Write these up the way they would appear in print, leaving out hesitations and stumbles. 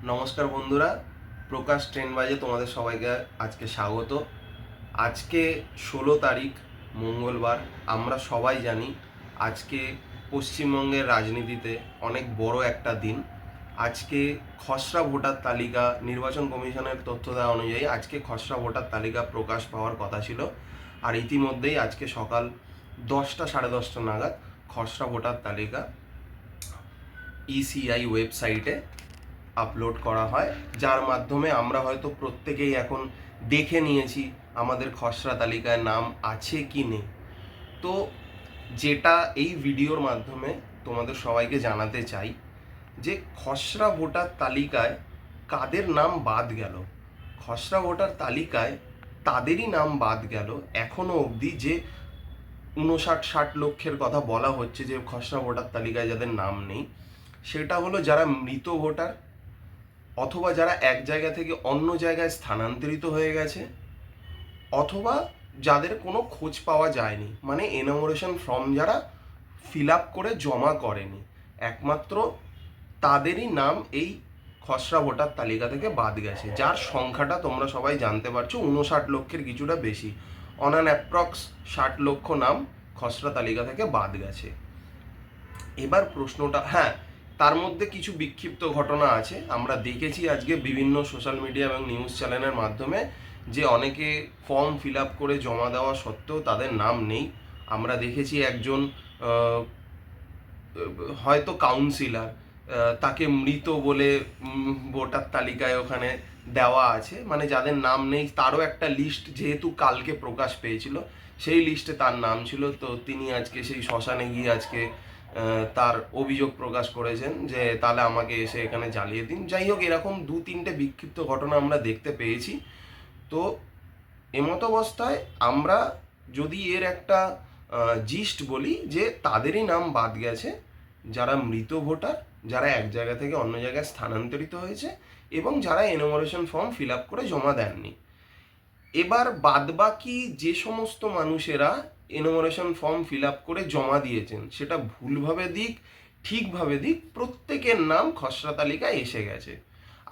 নমস্কার বন্ধুরা, প্রকাশ ট্রেনবাজে তোমাদের সবাইকে আজকে স্বাগত। আজকে 16 তারিখ মঙ্গলবার। আমরা সবাই জানি আজকে পশ্চিমবঙ্গের রাজনীতিতে অনেক বড় একটা দিন। আজকে খসড়া ভোটার তালিকা, নির্বাচন কমিশনের তথ্য দেওয়া অনুযায়ী আজকে খসড়া ভোটার তালিকা প্রকাশ পাওয়ার কথা ছিল। আর ইতিমধ্যেই আজকে সকাল 10টা সাড়ে 10টা নাগাদ খসড়া ভোটার তালিকা ইসিআই ওয়েবসাইটে আপলোড করা হয়, যার মাধ্যমে আমরা হয়তো প্রত্যেকেই এখন দেখে নিয়েছি আমাদের খসড়া তালিকায় নাম আছে কি নেই। তো যেটা এই ভিডিওর মাধ্যমে তোমাদের সবাইকে জানাতে চাই যে খসড়া ভোটার তালিকায় কাদের নাম বাদ গেল। খসড়া ভোটার তালিকায় তাদেরই নাম বাদ গেল এখনো অবধি, যে 59-60 লক্ষের কথা বলা হচ্ছে যে খসড়া ভোটার তালিকায় যাদের নাম নেই, সেটা হলো যারা মৃত ভোটার, অথবা যারা এক জায়গা থেকে অন্য জায়গায় স্থানান্তরিত হয়ে গেছে, অথবা যাদের কোনো খোঁজ পাওয়া যায়নি, মানে এনোমারেশন ফর্ম যারা ফিল আপ করে জমা করেনি, একমাত্র তাদেরই নাম এই খসড়া ভোটার তালিকা থেকে বাদ গেছে, যার সংখ্যাটা তোমরা সবাই জানতে পারছো 59 লক্ষের কিছুটা বেশি। অন অ্যান অ্যাপ্রক্স 60 লক্ষ নাম খসড়া তালিকা থেকে বাদ গেছে। এবার প্রশ্নটা, হ্যাঁ, তার মধ্যে কিছু বিক্ষিপ্ত ঘটনা আছে। আমরা দেখেছি আজকে বিভিন্ন সোশ্যাল মিডিয়া এবং নিউজ চ্যানেলের মাধ্যমে যে অনেকে ফর্ম ফিল আপ করে জমা দেওয়া সত্ত্বেও তাদের নাম নেই। আমরা দেখেছি একজন হয়তো কাউন্সিলর, তাকে মৃত বলে ভোটার তালিকায় ওখানে দেওয়া আছে, মানে যাদের নাম নেই তারও একটা লিস্ট যেহেতু কালকে প্রকাশ পেয়েছিল, সেই লিস্টে তার নাম ছিল। তো তিনি আজকে সেই শ্মশানে গিয়ে আজকে তার অভিযোগ প্রকাশ করেছেন যে তাহলে আমাকে এসে এখানে জ্বালিয়ে দিন। যাই হোক, এরকম 2-3টে বিক্ষিপ্ত ঘটনা আমরা দেখতে পেয়েছি। তো এমত অবস্থায় আমরা যদি এর একটা জিস্ট বলি যে তাদেরই নাম বাদ গেছে যারা মৃত ভোটার, যারা এক জায়গা থেকে অন্য জায়গায় স্থানান্তরিত হয়েছে, এবং যারা এনোমারেশন ফর্ম ফিল আপ করে জমা দেননি। এবার বাদবাকি যে সমস্ত মানুষেরা এনোমারেশন ফর্ম ফিল আপ করে জমা দিয়েছেন, সেটা ভুলভাবে দিক ঠিকভাবে দিক, প্রত্যেকের নাম খসড়া তালিকায় এসে গেছে।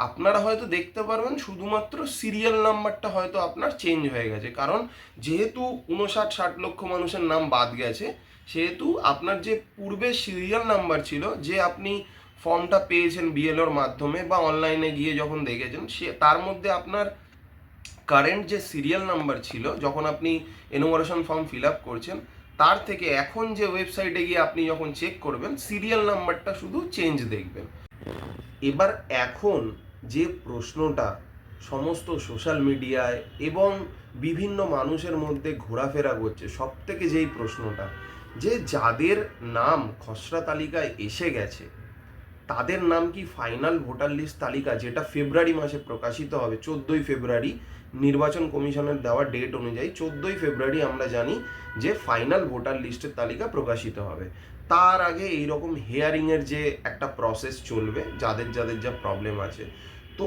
আপনারা হয়তো দেখতে পারবেন শুধুমাত্র সিরিয়াল নাম্বারটা হয়তো আপনার চেঞ্জ হয়ে গেছে, কারণ যেহেতু 59-60 লক্ষ মানুষের নাম বাদ গেছে, সেহেতু আপনার যে পূর্বে সিরিয়াল নাম্বার ছিল, যে আপনি ফর্মটা পেয়েছেন বিএলওর মাধ্যমে বা অনলাইনে গিয়ে যখন দেখেছেন, সে তার মধ্যে আপনার কারেন্ট যে সিরিয়াল নাম্বার ছিল যখন আপনি এনোমারেশন ফর্ম ফিল আপ করছেন, তার থেকে এখন যে ওয়েবসাইটে গিয়ে আপনি যখন চেক করবেন, সিরিয়াল নাম্বারটা শুধু চেঞ্জ দেখবেন। এবার এখন যে প্রশ্নটা সমস্ত সোশ্যাল মিডিয়ায় এবং বিভিন্ন মানুষের মধ্যে ঘোরাফেরা করছে, সব থেকে যেই প্রশ্নটা, যে যাদের নাম খসড়া তালিকায় এসে গেছে তাদের নাম কি ফাইনাল ভোটার লিস্ট তালিকা, যেটা ফেব্রুয়ারি মাসে প্রকাশিত হবে, 14ই ফেব্রুয়ারি নির্বাচন কমিশনের দেওয়া ডেট অনুযায়ী 14ই ফেব্রুয়ারি আমরা জানি যে ফাইনাল ভোটার লিস্টের তালিকা প্রকাশিত হবে। তার আগে এইরকম হেয়ারিংয়ের যে একটা প্রসেস চলবে যাদের যাদের যা প্রবলেম আছে। তো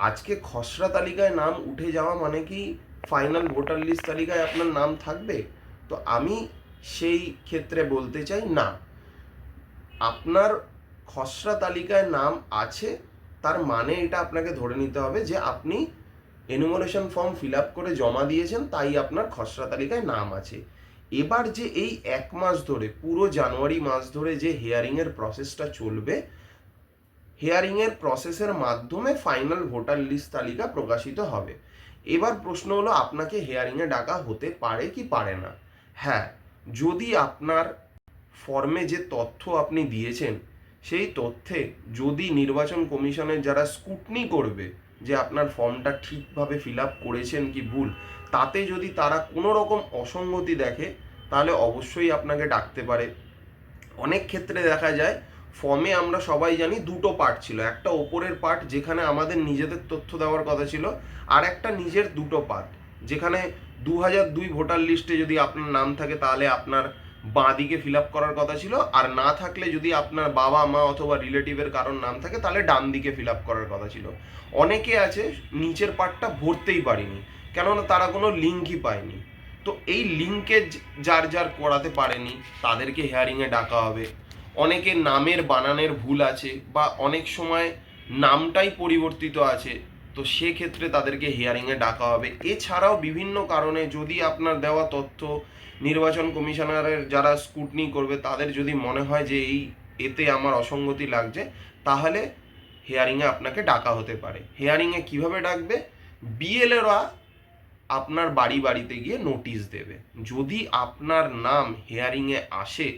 আজকে খসড়া তালিকায় নাম উঠে যাওয়া মানে কি ফাইনাল ভোটার লিস্ট তালিকায় আপনার নাম থাকবে? তো আমি সেই ক্ষেত্রে বলতে চাই, না, আপনার খসড়া তালিকায় নাম আছে, তার মানে এটা আপনাকে ধরে নিতে হবে যে আপনি এনুমারেশন ফর্ম ফিল আপ করে জমা দিয়েছেন, তাই আপনার খসড়া তালিকায় নাম আছে। এবার যে এই 1 মাস ধরে, পুরো জানুয়ারি মাস ধরে যে হেয়ারিংয়ের প্রসেসটা চলবে, হেয়ারিংয়ের প্রসেসের মাধ্যমে ফাইনাল ভোটার লিস্ট তালিকা প্রকাশিত হবে। এবার প্রশ্ন হলো, আপনাকে হেয়ারিংয়ে ডাকা হতে পারে কি পারে না? হ্যাঁ, যদি আপনার ফর্মে যে তথ্য আপনি দিয়েছেন সেই তথ্যে যদি নির্বাচন কমিশনের যারা স্কুটনি করবে যে আপনার ফর্মটা ঠিকভাবে ফিল আপ করেছেন কি ভুল, তাতে যদি তারা কোনো রকম অসঙ্গতি দেখে, তাহলে অবশ্যই আপনাকে ডাকতে পারে। অনেক ক্ষেত্রে দেখা যায় ফর্মে আমরা সবাই জানি দুটো পার্ট ছিল, একটা ওপরের পার্ট যেখানে আমাদের নিজেদের তথ্য দেওয়ার কথা ছিল, আর একটা নিজের দুটো পার্ট, যেখানে 2002 ভোটার লিস্টে যদি আপনার নাম থাকে তাহলে আপনার বাঁ দিকে ফিল আপ করার কথা ছিল, আর না থাকলে যদি আপনার বাবা মা অথবা রিলেটিভের কারোর নাম থাকে তাহলে ডান দিকে ফিল আপ করার কথা ছিল। অনেকে আছে নিচের পার্টটা ভরতেই পারিনি, কেননা তারা কোনো লিঙ্কই পায়নি। তো এই লিঙ্কেজ যার যার করাতে পারেনি তাদেরকে হেয়ারিংয়ে ডাকা হবে। অনেকের নামের বানানের ভুল আছে, বা অনেক সময় নামটাই পরিবর্তিত আছে, তো সেক্ষেত্রে তাদেরকে হিয়ারিংয়ে ডাকা হবে। এছাড়াও বিভিন্ন কারণে যদি আপনার দেওয়া তথ্য নির্বাচন কমিশনারের যারা স্ক্রুটনি করবে তাদের যদি মনে হয় যে এতে আমার অসঙ্গতি লাগছে, তাহলে হিয়ারিংয়ে আপনাকে ডাকা হতে পারে। হিয়ারিংয়ে কিভাবে ডাকবে? বিএলএরা আপনার বাড়িতে গিয়ে নোটিশ দেবে। যদি আপনার নাম হিয়ারিংয়ে আসে,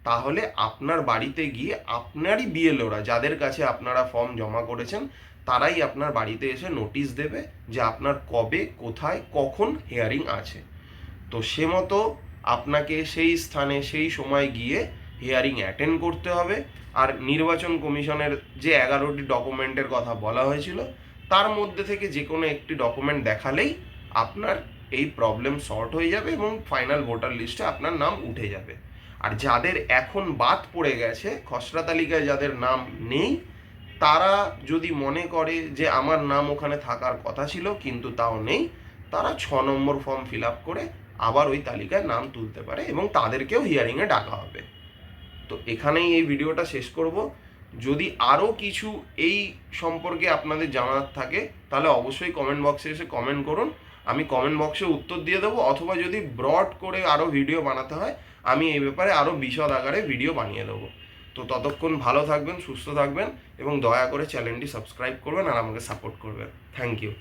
তাহলে আপনার বাড়িতে গিয়ে আপনারই বিএলওরা, যাদের কাছে আপনারা ফর্ম জমা করেছেন, তারাই আপনার বাড়িতে এসে নোটিশ দেবে যে আপনার কবে, কোথায়, কখন হিয়ারিং আছে। তো সে মতো আপনাকে সেই স্থানে সেই সময় গিয়ে হিয়ারিং অ্যাটেন্ড করতে হবে। আর নির্বাচন কমিশনের যে 11টি ডকুমেন্টের কথা বলা হয়েছিল, তার মধ্যে থেকে যে কোনো একটি ডকুমেন্ট দেখালেই আপনার এই প্রবলেম সর্ট হয়ে যাবে এবং ফাইনাল ভোটার লিস্টে আপনার নাম উঠে যাবে। আর যাদের এখন বাদ পড়ে গেছে, খসড়া তালিকায় যাদের নাম নেই, তারা যদি মনে করে যে আমার নাম ওখানে থাকার কথা ছিল কিন্তু তাও নেই, তারা 6 নম্বর ফর্ম ফিল আপ করে আবার ওই তালিকায় নাম তুলতে পারে এবং তাদেরকেও হিয়ারিংয়ে ডাকা হবে। তো এখানেই এই ভিডিওটা শেষ করব। যদি আরও কিছু এই সম্পর্কে আপনাদের জানার থাকে, তাহলে অবশ্যই কমেন্ট বক্সে এসে কমেন্ট করুন, আমি কমেন্ট বক্সে উত্তর দিয়ে দেবো। অথবা যদি ব্রড করে আরও ভিডিও বানাতে হয়, আমি এই ব্যাপারে আরও বিশদ আকারে ভিডিও বানিয়ে দেবো। তো ততক্ষণ ভালো থাকবেন, সুস্থ থাকবেন এবং দয়া করে চ্যানেলটি সাবস্ক্রাইব করবেন আর আমাকে সাপোর্ট করবেন। Thank you.